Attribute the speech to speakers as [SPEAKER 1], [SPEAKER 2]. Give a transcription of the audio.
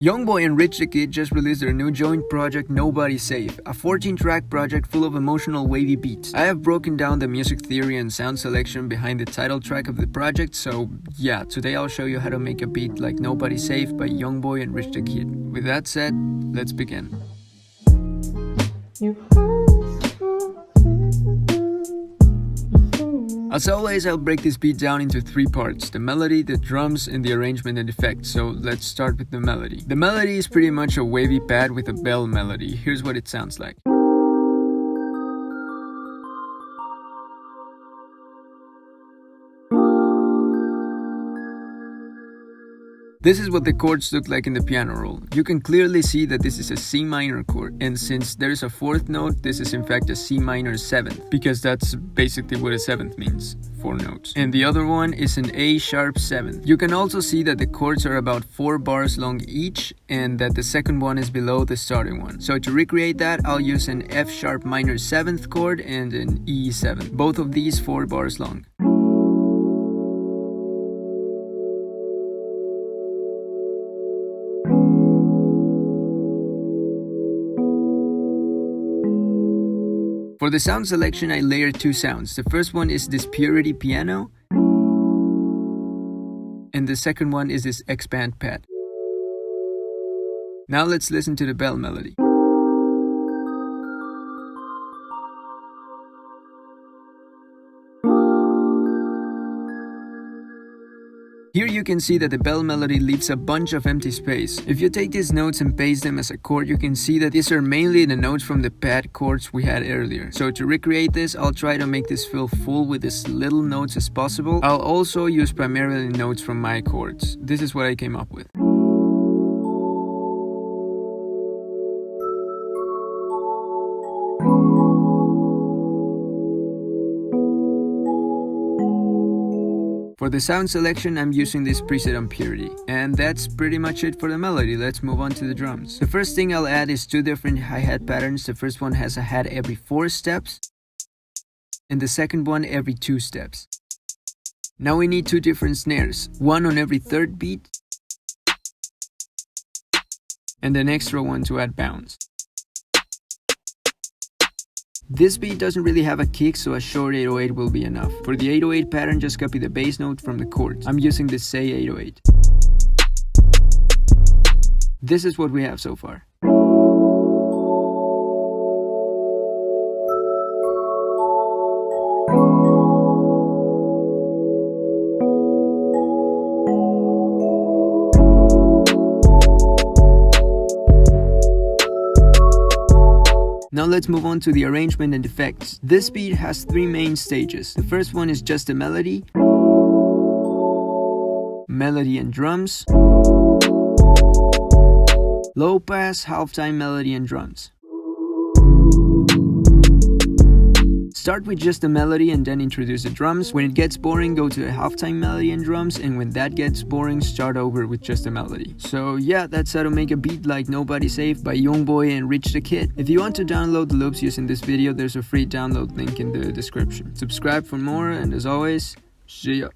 [SPEAKER 1] Youngboy and Rich the Kid just released their new joint project Nobody's Safe, a 14-track project full of emotional wavy beats. I have broken down the music theory and sound selection behind the title track of the project, so yeah, today I'll show you how to make a beat like Nobody's Safe by Youngboy and Rich the Kid. With that said, let's begin. As always, I'll break this beat down into 3 parts: the melody, the drums, and the arrangement and effects. So let's start with the melody. The melody is pretty much a wavy pad with a bell melody. Here's what it sounds like. This is what the chords look like in the piano roll. You can clearly see that this is a C minor chord, and since there's a 4th note, this is in fact a C minor 7th, because that's basically what a 7th means, 4 notes. And the other one is an A sharp 7th. You can also see that the chords are about 4 bars long each, and that the second one is below the starting one. So to recreate that, I'll use an F sharp minor 7th chord and an E 7th, both of these 4 bars long. For the sound selection, I layered 2 sounds. The first one is this purity piano, and the second one is this expand pad. Now let's listen to the bell melody. Here you can see that the bell melody leaves a bunch of empty space. If you take these notes and paste them as a chord, you can see that these are mainly the notes from the pad chords we had earlier. So to recreate this, I'll try to make this feel full with as little notes as possible. I'll also use primarily notes from my chords. This is what I came up with. For the sound selection, I'm using this preset on purity. And that's pretty much it for the melody. Let's move on to the drums. The first thing I'll add is 2 different hi-hat patterns. The first one has a hat every 4 steps, and the second one every 2 steps. Now we need 2 different snares, one on every 3rd beat, and an extra one to add bounce. This beat doesn't really have a kick, so a short 808 will be enough. For the 808 pattern, just copy the bass note from the chords. I'm using the Say 808. This is what we have so far. Now let's move on to the arrangement and effects. This beat has 3 main stages. The first one is just a melody, melody and drums, low pass, halftime melody and drums. Start with just the melody and then introduce the drums. When it gets boring, go to a halftime melody and drums, and when that gets boring, start over with just the melody. So yeah, that's how to make a beat like Nobody's Safe by Youngboy and Rich the Kid. If you want to download the loops using this video, there's a free download link in the description. Subscribe for more, and as always, see ya.